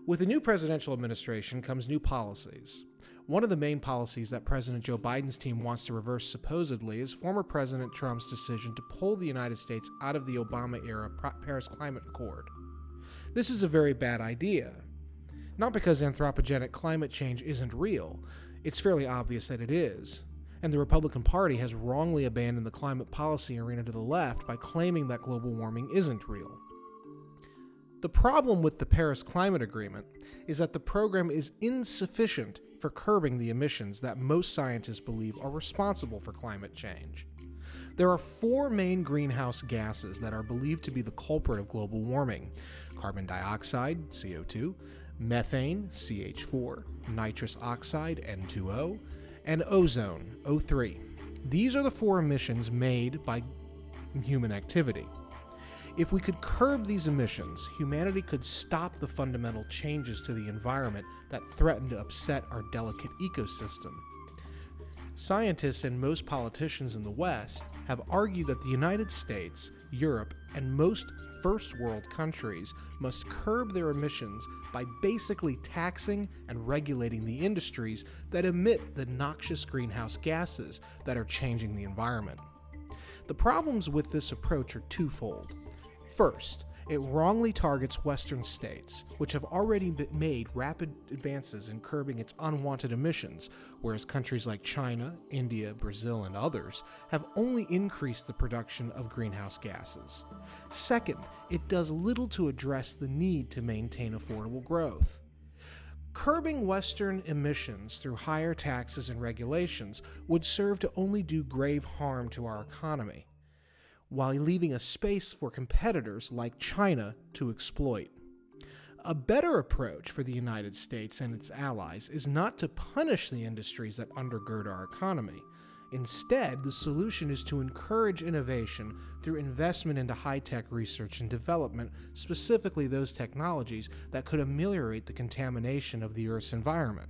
With the new presidential administration comes new policies. One of the main policies that President Joe Biden's team wants to reverse supposedly is former President Trump's decision to pull the United States out of the Obama-era Paris Climate Accord. This is a very bad idea. Not because anthropogenic climate change isn't real, it's fairly obvious that it is, and the Republican Party has wrongly abandoned the climate policy arena to the left by claiming that global warming isn't real. The problem with the Paris Climate Agreement is that the program is insufficient for curbing the emissions that most scientists believe are responsible for climate change. There are four main greenhouse gases that are believed to be the culprit of global warming: carbon dioxide, CO2, methane, CH4, nitrous oxide, N2O, and ozone, O3. These are the four emissions made by human activity. If we could curb these emissions, humanity could stop the fundamental changes to the environment that threaten to upset our delicate ecosystem. Scientists and most politicians in the West have argued that the United States, Europe, and most first world countries must curb their emissions by basically taxing and regulating the industries that emit the noxious greenhouse gases that are changing the environment. The problems with this approach are twofold. First, it wrongly targets Western states, which have already made rapid advances in curbing its unwanted emissions, whereas countries like China, India, Brazil, and others have only increased the production of greenhouse gases. Second, it does little to address the need to maintain affordable growth. Curbing Western emissions through higher taxes and regulations would serve to only do grave harm to our economy, while leaving a space for competitors like China to exploit. A better approach for the United States and its allies is not to punish the industries that undergird our economy. Instead, the solution is to encourage innovation through investment into high-tech research and development, specifically those technologies that could ameliorate the contamination of the Earth's environment.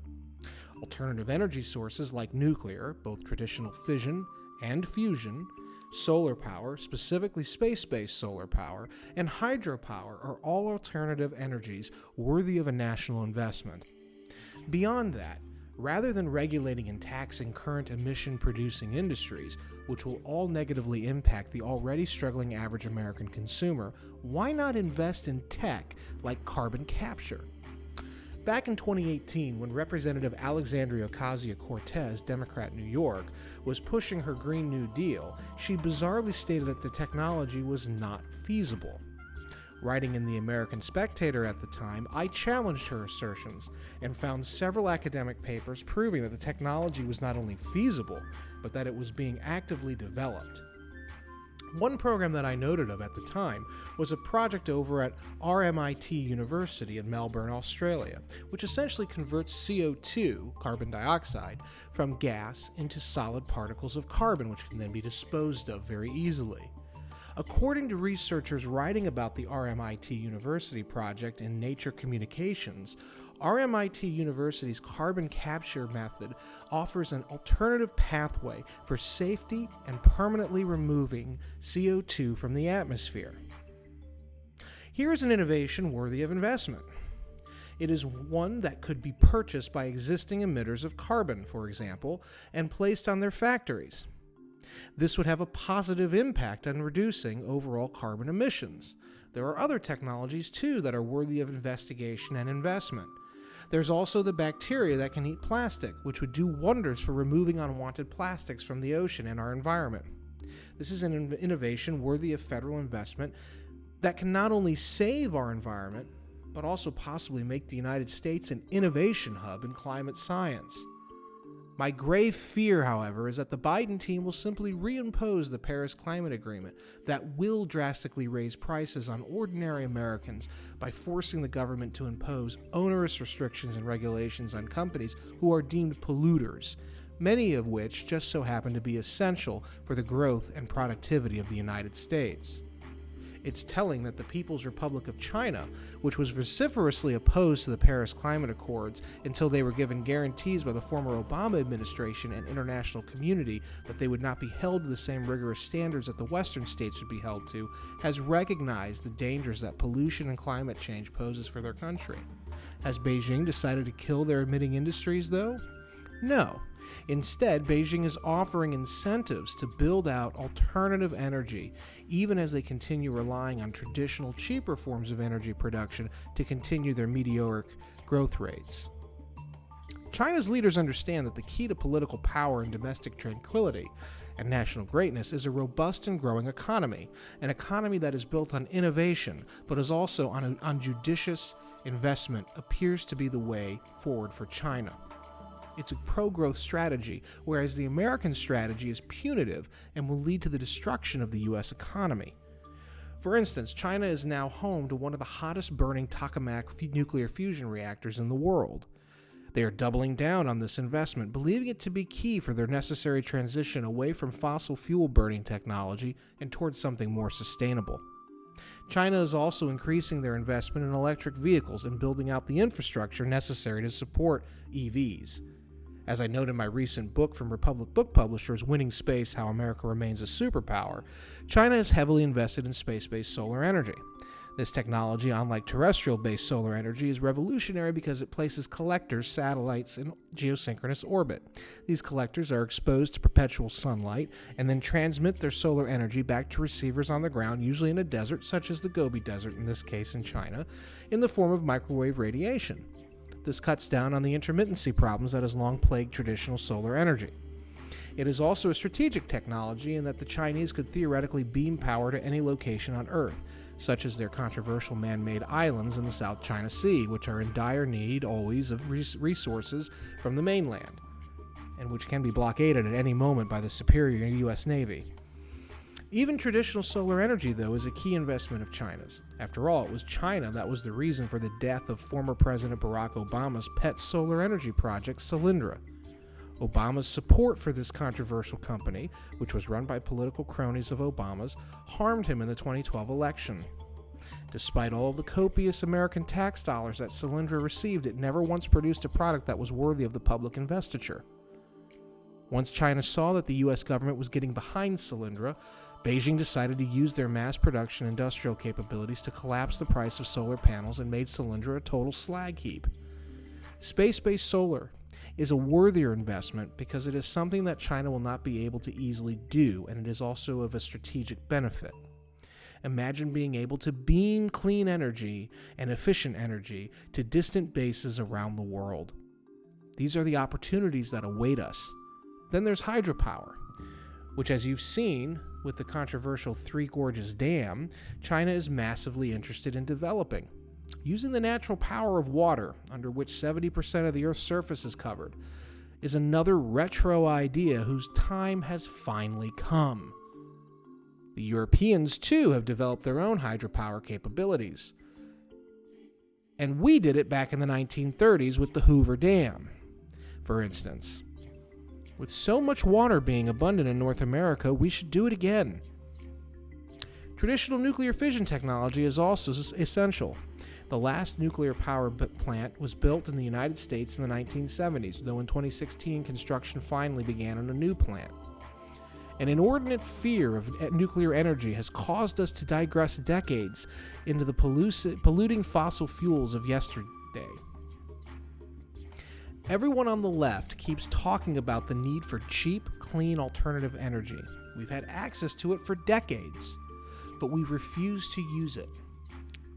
Alternative energy sources like nuclear, both traditional fission and fusion, solar power, specifically space-based solar power, and hydropower are all alternative energies worthy of a national investment. Beyond that, rather than regulating and taxing current emission-producing industries, which will all negatively impact the already struggling average American consumer, why not invest in tech like carbon capture? Back in 2018, when Representative Alexandria Ocasio-Cortez, Democrat New York, was pushing her Green New Deal, she bizarrely stated that the technology was not feasible. Writing in the American Spectator at the time, I challenged her assertions and found several academic papers proving that the technology was not only feasible, but that it was being actively developed. One program that I noted of at the time was a project over at RMIT University in Melbourne, Australia, which essentially converts CO2, carbon dioxide, from gas into solid particles of carbon, which can then be disposed of very easily. According to researchers writing about the RMIT University project in Nature Communications, RMIT University's carbon capture method offers an alternative pathway for safety and permanently removing CO2 from the atmosphere. Here is an innovation worthy of investment. It is one that could be purchased by existing emitters of carbon, for example, and placed on their factories. This would have a positive impact on reducing overall carbon emissions. There are other technologies, too, that are worthy of investigation and investment. There's also the bacteria that can eat plastic, which would do wonders for removing unwanted plastics from the ocean and our environment. This is an innovation worthy of federal investment that can not only save our environment, but also possibly make the United States an innovation hub in climate science. My grave fear, however, is that the Biden team will simply reimpose the Paris Climate Agreement that will drastically raise prices on ordinary Americans by forcing the government to impose onerous restrictions and regulations on companies who are deemed polluters, many of which just so happen to be essential for the growth and productivity of the United States. It's telling that the People's Republic of China, which was vociferously opposed to the Paris Climate Accords until they were given guarantees by the former Obama administration and international community that they would not be held to the same rigorous standards that the Western states would be held to, has recognized the dangers that pollution and climate change poses for their country. Has Beijing decided to kill their emitting industries, though? No. Instead, Beijing is offering incentives to build out alternative energy, even as they continue relying on traditional, cheaper forms of energy production to continue their meteoric growth rates. China's leaders understand that the key to political power and domestic tranquility and national greatness is a robust and growing economy, an economy that is built on innovation, but is also on judicious investment, appears to be the way forward for China. It's a pro-growth strategy, whereas the American strategy is punitive and will lead to the destruction of the U.S. economy. For instance, China is now home to one of the hottest burning tokamak nuclear fusion reactors in the world. They are doubling down on this investment, believing it to be key for their necessary transition away from fossil fuel burning technology and towards something more sustainable. China is also increasing their investment in electric vehicles and building out the infrastructure necessary to support EVs. As I noted in my recent book from Republic Book Publishers, Winning Space: How America Remains a Superpower, China is heavily invested in space-based solar energy. This technology, unlike terrestrial-based solar energy, is revolutionary because it places collectors, satellites, in geosynchronous orbit. These collectors are exposed to perpetual sunlight and then transmit their solar energy back to receivers on the ground, usually in a desert such as the Gobi Desert, in this case in China, in the form of microwave radiation. This cuts down on the intermittency problems that has long plagued traditional solar energy. It is also a strategic technology in that the Chinese could theoretically beam power to any location on Earth, such as their controversial man-made islands in the South China Sea, which are in dire need always of resources from the mainland, and which can be blockaded at any moment by the superior U.S. Navy. Even traditional solar energy, though, is a key investment of China's. After all, it was China that was the reason for the death of former President Barack Obama's pet solar energy project, Solyndra. Obama's support for this controversial company, which was run by political cronies of Obama's, harmed him in the 2012 election. Despite all of the copious American tax dollars that Solyndra received, it never once produced a product that was worthy of the public investiture. Once China saw that the U.S. government was getting behind Solyndra, Beijing decided to use their mass production industrial capabilities to collapse the price of solar panels and made Solyndra a total slag heap. Space-based solar is a worthier investment because it is something that China will not be able to easily do, and it is also of a strategic benefit. Imagine being able to beam clean energy and efficient energy to distant bases around the world. These are the opportunities that await us. Then there's hydropower, which, as you've seen with the controversial Three Gorges Dam, China is massively interested in developing. Using the natural power of water, under which 70% of the Earth's surface is covered, is another retro idea whose time has finally come. The Europeans, too, have developed their own hydropower capabilities. And we did it back in the 1930s with the Hoover Dam, for instance. With so much water being abundant in North America, we should do it again. Traditional nuclear fission technology is also essential. The last nuclear power plant was built in the United States in the 1970s, though in 2016 construction finally began on a new plant. An inordinate fear of nuclear energy has caused us to digress decades into the polluting fossil fuels of yesterday. Everyone on the left keeps talking about the need for cheap, clean alternative energy. We've had access to it for decades, but we refuse to use it.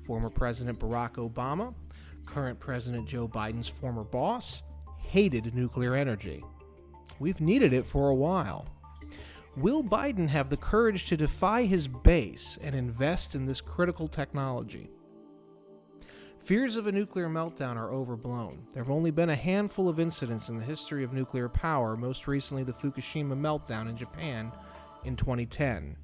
Former President Barack Obama, current President Joe Biden's former boss, hated nuclear energy. We've needed it for a while. Will Biden have the courage to defy his base and invest in this critical technology? Fears of a nuclear meltdown are overblown. There have only been a handful of incidents in the history of nuclear power, most recently the Fukushima meltdown in Japan in 2010.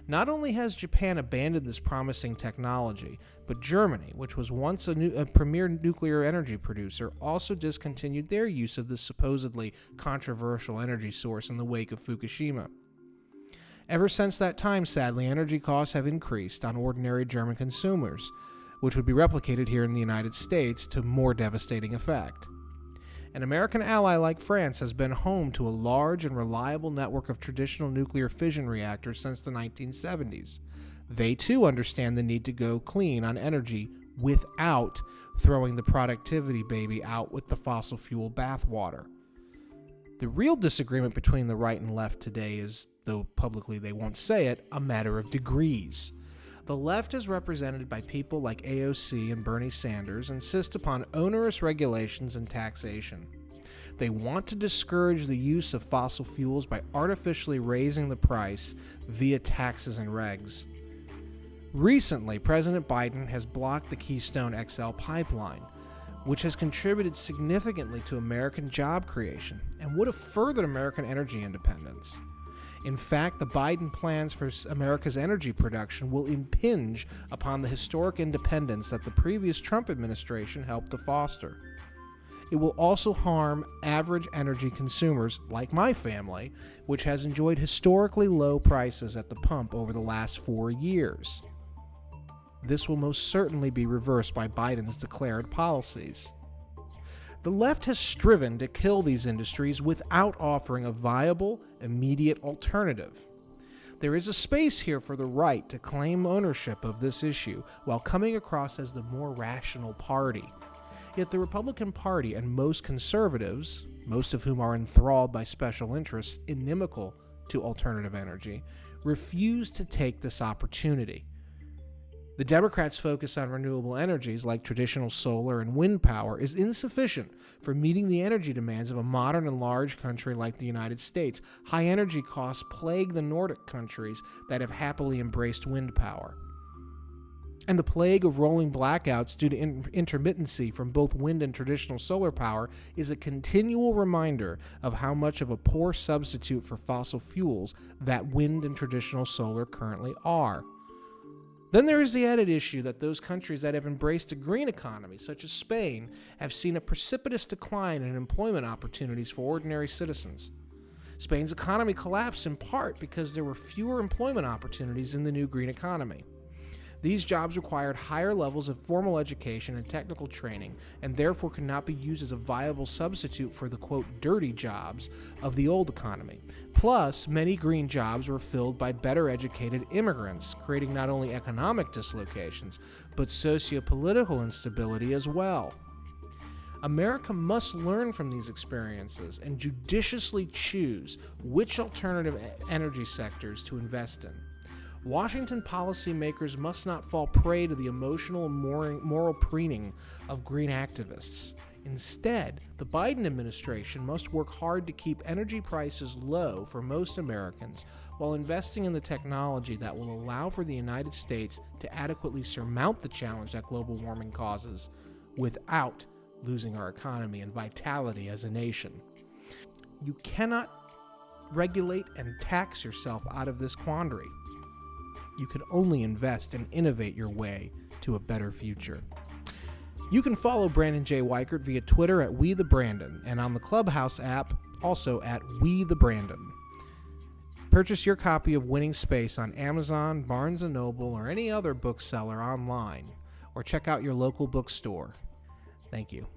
Not only has Japan abandoned this promising technology, but Germany, which was once a premier nuclear energy producer, also discontinued their use of this supposedly controversial energy source in the wake of Fukushima. Ever since that time, sadly, energy costs have increased on ordinary German consumers, which would be replicated here in the United States to more devastating effect. An American ally like France has been home to a large and reliable network of traditional nuclear fission reactors since the 1970s. They too understand the need to go clean on energy without throwing the productivity baby out with the fossil fuel bathwater. The real disagreement between the right and left today is, though publicly they won't say it, a matter of degrees. The left is represented by people like AOC and Bernie Sanders insist upon onerous regulations and taxation. They want to discourage the use of fossil fuels by artificially raising the price via taxes and regs. Recently, President Biden has blocked the Keystone XL pipeline, which has contributed significantly to American job creation and would have furthered American energy independence. In fact, the Biden plans for America's energy production will impinge upon the historic independence that the previous Trump administration helped to foster. It will also harm average energy consumers like my family, which has enjoyed historically low prices at the pump over the last 4 years. This will most certainly be reversed by Biden's declared policies. The left has striven to kill these industries without offering a viable, immediate alternative. There is a space here for the right to claim ownership of this issue while coming across as the more rational party. Yet the Republican Party and most conservatives, most of whom are enthralled by special interests inimical to alternative energy, refuse to take this opportunity. The Democrats' focus on renewable energies like traditional solar and wind power is insufficient for meeting the energy demands of a modern and large country like the United States. High energy costs plague the Nordic countries that have happily embraced wind power. And the plague of rolling blackouts due to intermittency from both wind and traditional solar power is a continual reminder of how much of a poor substitute for fossil fuels that wind and traditional solar currently are. Then there is the added issue that those countries that have embraced a green economy, such as Spain, have seen a precipitous decline in employment opportunities for ordinary citizens. Spain's economy collapsed in part because there were fewer employment opportunities in the new green economy. These jobs required higher levels of formal education and technical training, and therefore could not be used as a viable substitute for the, quote, dirty jobs of the old economy. Plus, many green jobs were filled by better educated immigrants, creating not only economic dislocations, but socio-political instability as well. America must learn from these experiences and judiciously choose which alternative energy sectors to invest in. Washington policymakers must not fall prey to the emotional and moral preening of green activists. Instead, the Biden administration must work hard to keep energy prices low for most Americans while investing in the technology that will allow for the United States to adequately surmount the challenge that global warming causes without losing our economy and vitality as a nation. You cannot regulate and tax yourself out of this quandary. You can only invest and innovate your way to a better future. You can follow Brandon J. Weichert via Twitter at WeTheBrandon and on the Clubhouse app also at WeTheBrandon. Purchase your copy of Winning Space on Amazon, Barnes & Noble, or any other bookseller online, or check out your local bookstore. Thank you.